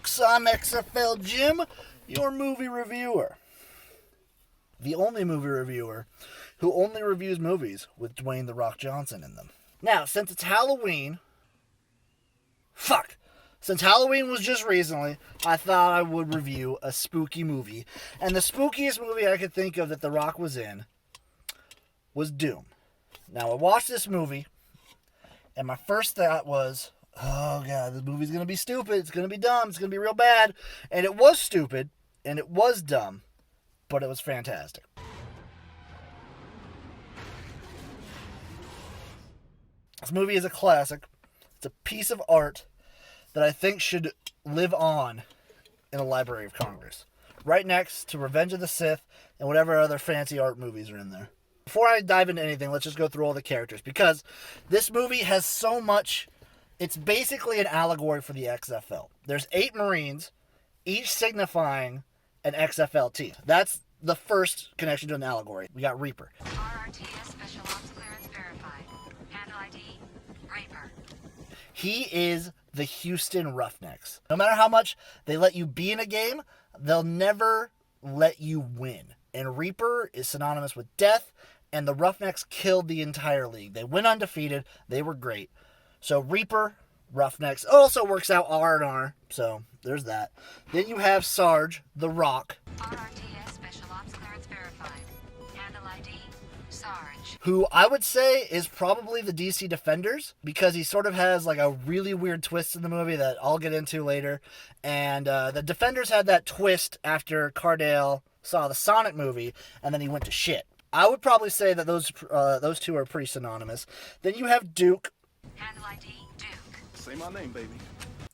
folks, I'm XFL Jim, your movie reviewer. The only movie reviewer who only reviews movies with Dwayne the Rock Johnson in them. Now, since it's Halloween... Since Halloween was just recently, I thought I would review a spooky movie. And the spookiest movie I could think of that The Rock was in was Doom. Now, I watched this movie, and my first thought was, oh god, this movie's going to be stupid, it's going to be dumb, it's going to be real bad. And it was stupid, and it was dumb, but it was fantastic. This movie is a classic. It's a piece of art that I think should live on in the Library of Congress. Right next to Revenge of the Sith and whatever other fancy art movies are in there. Before I dive into anything, let's just go through all the characters. Because this movie has so much... It's basically an allegory for the XFL. There's 8 Marines, each signifying an XFL team. That's the first connection to an allegory. We got Reaper. RRTS Special Ops Clearance verified. Handle ID, Reaper. He is the Houston Roughnecks. No matter how much they let you be in a game, they'll never let you win. And Reaper is synonymous with death, and the Roughnecks killed the entire league. They went undefeated. They were great. So Reaper, Roughnecks, also works out R&R, so there's that. Then you have Sarge, the Rock. RRTS Special Ops Clearance verified. Handle ID, Sarge. Who I would say is probably the DC Defenders, because he sort of has like a really weird twist in the movie that I'll get into later. And the Defenders had that twist after Cardale saw the Sonic movie, and then he went to shit. I would probably say that those two are pretty synonymous. Then you have Duke. Handle ID, Duke. Say my name, baby.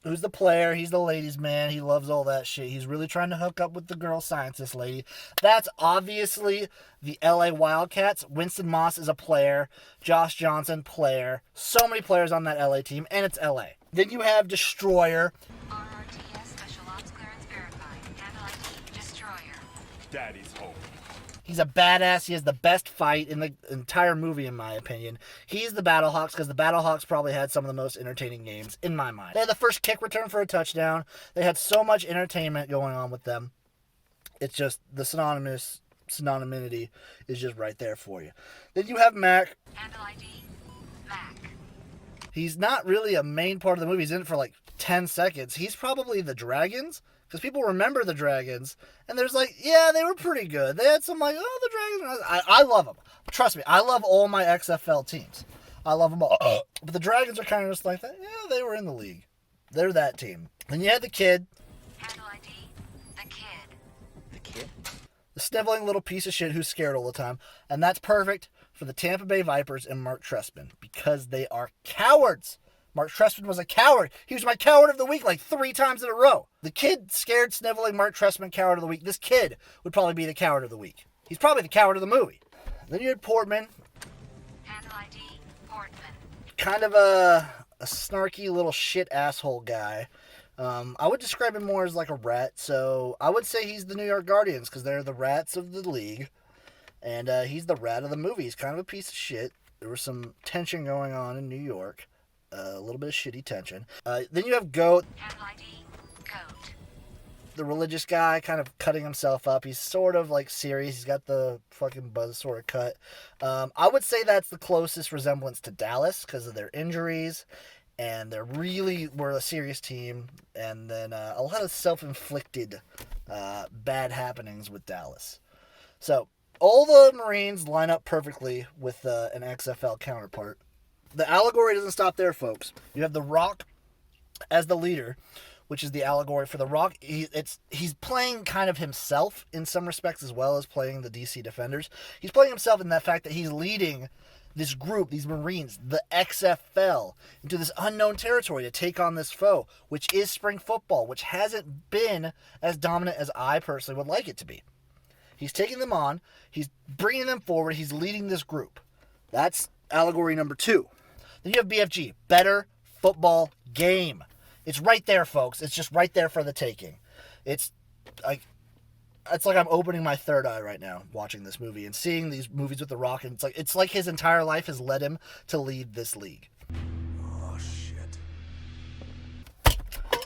Who's the player. He's the ladies' man. He loves all that shit. He's really trying to hook up with the girl scientist lady. That's obviously the LA Wildcats. Winston Moss is a player. Josh Johnson, player. So many players on that LA team, and it's LA. Then you have Destroyer. RRTS Special Ops Clearance verified. Handle ID, Destroyer. Daddy's home. He's a badass. He has the best fight in the entire movie, in my opinion. He's the Battlehawks, because the Battlehawks probably had some of the most entertaining games, in my mind. They had the first kick return for a touchdown. They had so much entertainment going on with them. It's just, the synonymity is just right there for you. Then you have Mac. Handle ID, Mac. He's not really a main part of the movie. He's in it for like 10 seconds. He's probably the Dragons. Because people remember the Dragons, and there's like, yeah, they were pretty good. They had some like, oh, the Dragons. I love them. Trust me, I love all my XFL teams. I love them all. But the Dragons are kind of just like that. Yeah, they were in the league. They're that team. And you had the kid. Handle ID, the kid. The kid? The sniveling little piece of shit who's scared all the time. And that's perfect for the Tampa Bay Vipers and Mark Trestman. Because they are cowards. Mark Trestman was a coward. He was my coward of the week like 3 times in a row. The kid scared, sniveling Mark Trestman, coward of the week. This kid would probably be the coward of the week. He's probably the coward of the movie. Then you had Portman. Handle ID, Portman. Kind of a snarky little shit asshole guy. I would describe him more as like a rat. So I would say he's the New York Guardians, because they're the rats of the league. And he's the rat of the movie. He's kind of a piece of shit. There was some tension going on in New York. A little bit of shitty tension. Then you have Goat. Handle ID, Goat. The religious guy, kind of cutting himself up. He's sort of like serious. He's got the fucking buzz sort of cut. I would say that's the closest resemblance to Dallas because of their injuries. And they really were a serious team. And then a lot of self-inflicted bad happenings with Dallas. So all the Marines line up perfectly with an XFL counterpart. The allegory doesn't stop there, folks. You have The Rock as the leader, which is the allegory for The Rock. He's playing kind of himself in some respects, as well as playing the DC Defenders. He's playing himself in that fact that he's leading this group, these Marines, the XFL, into this unknown territory to take on this foe, which is spring football, which hasn't been as dominant as I personally would like it to be. He's taking them on. He's bringing them forward. He's leading this group. That's allegory number 2. Then you have BFG, Better Football Game. It's right there, folks. It's just right there for the taking. It's like I'm opening my third eye right now watching this movie and seeing these movies with The Rock, and it's like his entire life has led him to lead this league. Oh, shit.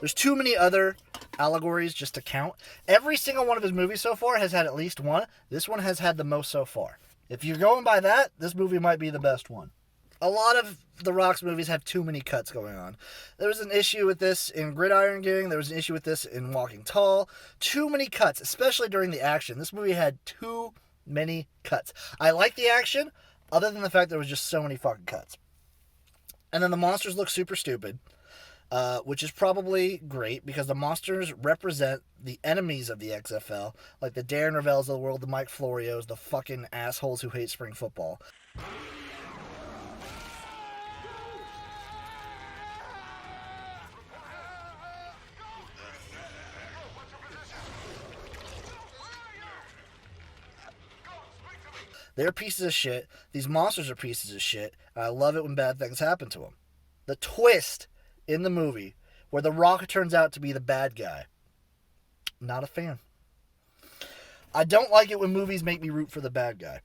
There's too many other allegories just to count. Every single one of his movies so far has had at least one. This one has had the most so far. If you're going by that, this movie might be the best one. A lot of The Rock's movies have too many cuts going on. There was an issue with this in Gridiron Gang. There was an issue with this in Walking Tall. Too many cuts, especially during the action. This movie had too many cuts. I like the action, other than the fact there was just so many fucking cuts. And then the monsters look super stupid, which is probably great because the monsters represent the enemies of the XFL, like the Darren Rovels of the world, the Mike Florios, the fucking assholes who hate spring football. They're pieces of shit. These monsters are pieces of shit. And I love it when bad things happen to them. The twist in the movie where The Rock turns out to be the bad guy. Not a fan. I don't like it when movies make me root for the bad guy.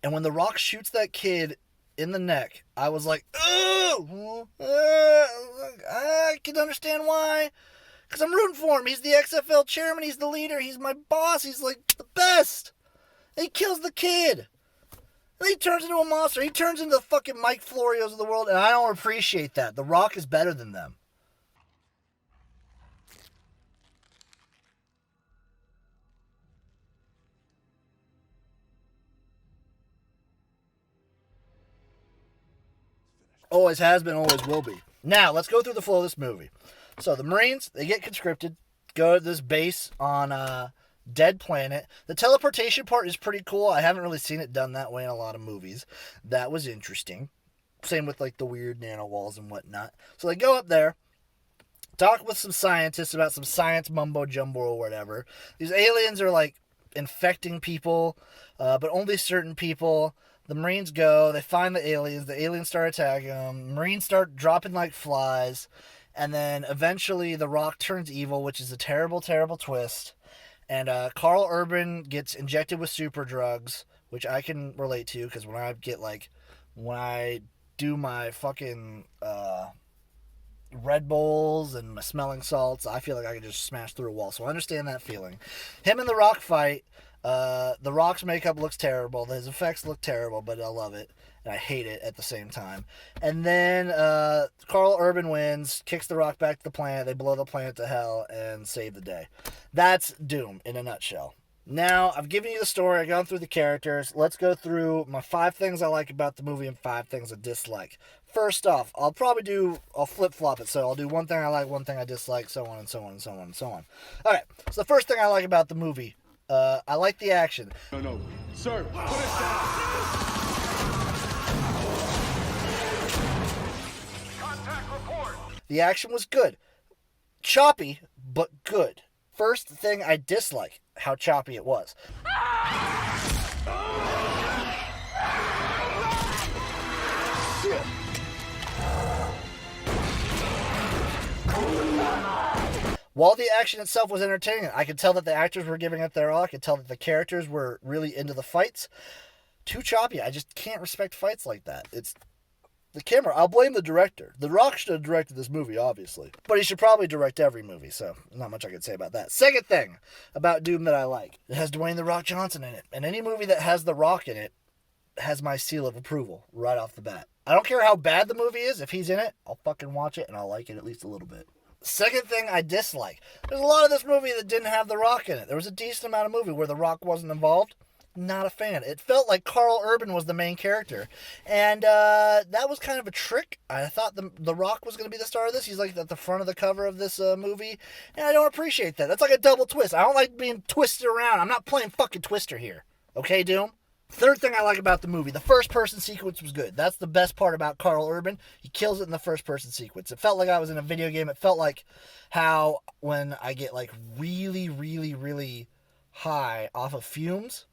And when The Rock shoots that kid in the neck, I was like, ooh! I can understand why. Because I'm rooting for him. He's the XFL chairman. He's the leader. He's my boss. He's like the best. And he kills the kid. And he turns into a monster. He turns into the fucking Mike Florios of the world. And I don't appreciate that. The Rock is better than them. Always has been, always will be. Now, let's go through the flow of this movie. So, the Marines, they get conscripted, go to this base on Dead Planet. The teleportation part is pretty cool. I haven't really seen it done that way in a lot of movies. That was interesting. Same with, like, the weird nano walls and whatnot. So, they go up there, talk with some scientists about some science mumbo-jumbo or whatever. These aliens are, like, infecting people, but only certain people. The Marines go, they find the aliens start attacking them, Marines start dropping like flies, and then eventually The Rock turns evil, which is a terrible, terrible twist, and Carl Urban gets injected with super drugs, which I can relate to, because when I do my fucking Red Bulls and my smelling salts, I feel like I can just smash through a wall, so I understand that feeling. Him and The Rock fight. The Rock's makeup looks terrible. His effects look terrible, but I love it. And I hate it at the same time. And then Carl Urban wins, kicks The Rock back to the planet. They blow the planet to hell and save the day. That's Doom in a nutshell. Now, I've given you the story. I've gone through the characters. Let's go through my 5 things I like about the movie and 5 things I dislike. First off, I'll flip-flop it. So I'll do one thing I like, one thing I dislike, so on and so on and so on and so on. All right, so the first thing I like about the movie, I like the action. No. Sir, put it down. Contact report. The action was good. Choppy, but good. First thing I dislike, how choppy it was. While the action itself was entertaining, I could tell that the actors were giving it their all. I could tell that the characters were really into the fights. Too choppy. I just can't respect fights like that. It's the camera. I'll blame the director. The Rock should have directed this movie, obviously. But he should probably direct every movie, so not much I can say about that. Second thing about Doom that I like. It has Dwayne the Rock Johnson in it. And any movie that has The Rock in it has my seal of approval right off the bat. I don't care how bad the movie is. If he's in it, I'll fucking watch it and I'll like it at least a little bit. Second thing I dislike. There's a lot of this movie that didn't have The Rock in it. There was a decent amount of movie where The Rock wasn't involved. Not a fan. It felt like Carl Urban was the main character. And that was kind of a trick. I thought the Rock was going to be the star of this. He's like at the front of the cover of this movie. And I don't appreciate that. That's like a double twist. I don't like being twisted around. I'm not playing fucking Twister here. Okay, Doom? Third thing I like about the movie, the first-person sequence was good. That's the best part about Carl Urban. He kills it in the first-person sequence. It felt like I was in a video game. It felt like how when I get like really, really, really high off of fumes,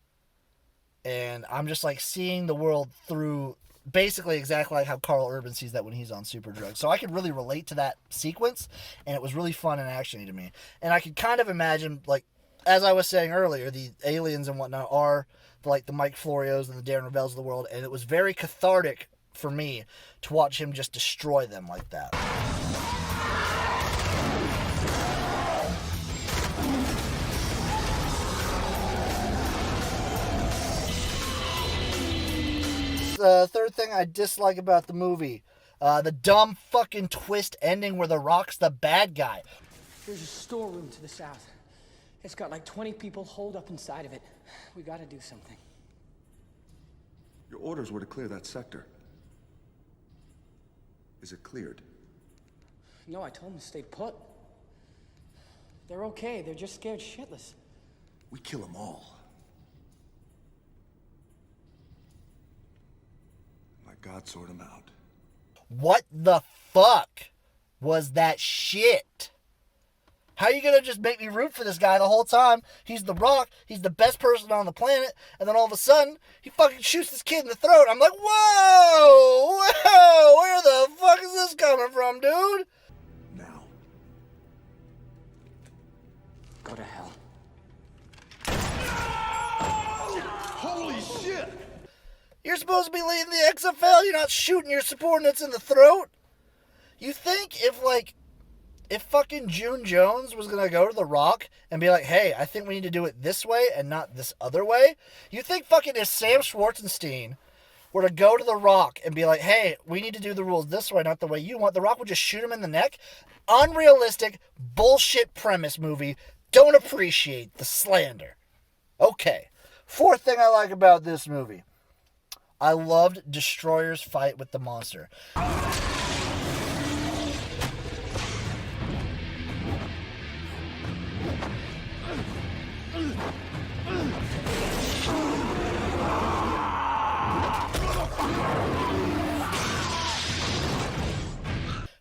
and I'm just like seeing the world through basically exactly like how Carl Urban sees that when he's on super drugs. So I could really relate to that sequence, and it was really fun and actiony to me. And I could kind of imagine, like, as I was saying earlier, the aliens and whatnot are like the Mike Florios and the Darren Rovels of the world, and it was very cathartic for me to watch him just destroy them like that. Third thing I dislike about the movie, the dumb fucking twist ending where The Rock's the bad guy. There's a storeroom to the south. It's got like 20 people holed up inside of it. We gotta do something. Your orders were to clear that sector. Is it cleared? No, I told them to stay put. They're okay. They're just scared shitless. We kill them all. Let God sort them out. What the fuck was that shit? How are you gonna just make me root for this guy the whole time? He's The Rock, he's the best person on the planet, and then all of a sudden, he fucking shoots this kid in the throat. I'm like, whoa, where the fuck is this coming from, dude? Now. Go to hell. Holy shit! You're supposed to be leading the XFL, you're not shooting your subordinates in the throat. You think if fucking June Jones was going to go to The Rock and be like, hey, I think we need to do it this way and not this other way, you think fucking if Sam Schwarzenstein were to go to The Rock and be like, hey, we need to do the rules this way, not the way you want, The Rock would just shoot him in the neck? Unrealistic, bullshit premise movie. Don't appreciate the slander. Okay. Fourth thing I like about this movie. I loved Destroyer's fight with the monster.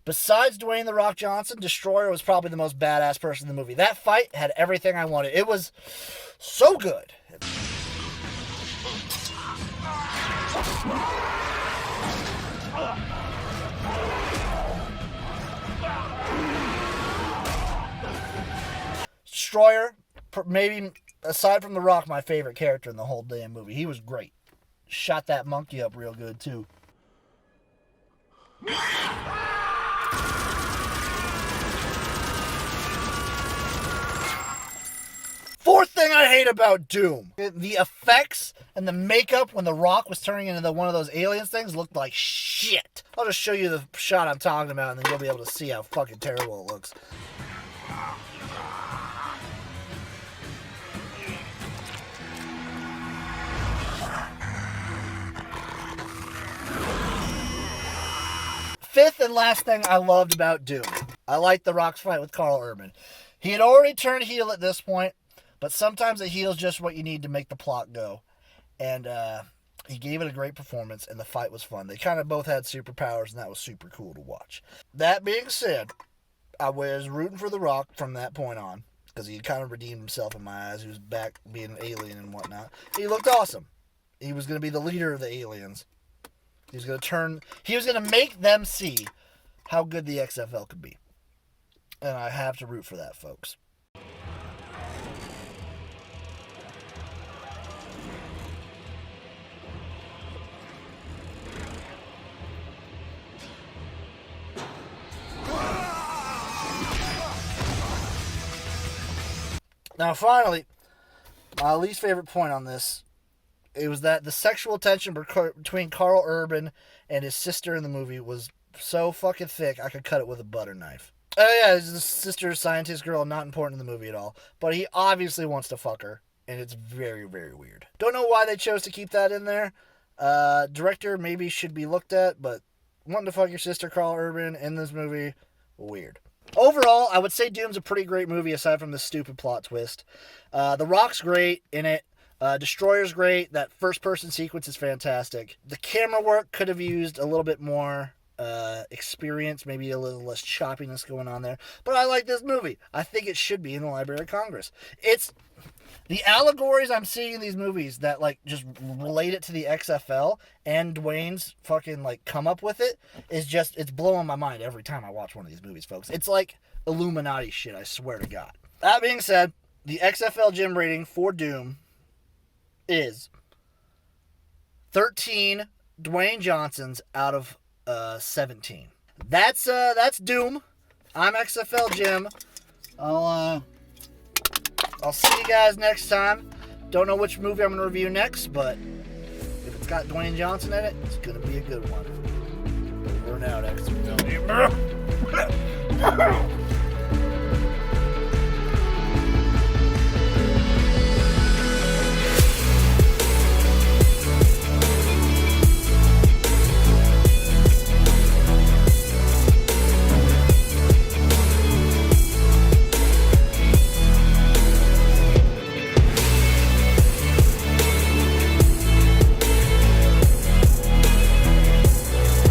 Besides Dwayne the Rock Johnson, Destroyer was probably the most badass person in the movie. That fight had everything I wanted. It was so good. Destroyer, maybe aside from The Rock, my favorite character in the whole damn movie. He was great. Shot that monkey up real good, too. Fourth thing I hate about Doom. The effects and the makeup when The Rock was turning into one of those aliens things looked like shit. I'll just show you the shot I'm talking about and then you'll be able to see how fucking terrible it looks. Fifth and last thing I loved about Doom. I liked The Rock's fight with Carl Urban. He had already turned heel at this point, but sometimes a heel's just what you need to make the plot go. And he gave it a great performance, and the fight was fun. They kind of both had superpowers, and that was super cool to watch. That being said, I was rooting for The Rock from that point on, because he kind of redeemed himself in my eyes. He was back being an alien and whatnot. He looked awesome. He was going to be the leader of the aliens. He was going to make them see how good the XFL could be. And I have to root for that, folks. Now, finally, my least favorite point on this, it was that the sexual tension between Carl Urban and his sister in the movie was so fucking thick, I could cut it with a butter knife. Oh yeah, his sister, scientist girl, not important in the movie at all. But he obviously wants to fuck her, and it's very, very weird. Don't know why they chose to keep that in there. Director maybe should be looked at, but wanting to fuck your sister, Carl Urban, in this movie, weird. Overall, I would say Doom's a pretty great movie aside from the stupid plot twist. The Rock's great in it. Destroyer's great. That first-person sequence is fantastic. The camera work could have used a little bit more experience, maybe a little less choppiness going on there. But I like this movie. I think it should be in the Library of Congress. It's the allegories I'm seeing in these movies that like just relate it to the XFL and Dwayne's fucking like come up with it is just, it's blowing my mind every time I watch one of these movies, folks. It's like Illuminati shit, I swear to God. That being said, the XFL Jim rating for Doom is 13 Dwayne Johnsons out of 17. That's Doom. I'm XFL Jim. I'll see you guys next time. Don't know which movie I'm going to review next, but if it's it's got Dwayne Johnson in it, it's gonna be a good one. Over and out, XFL Jim.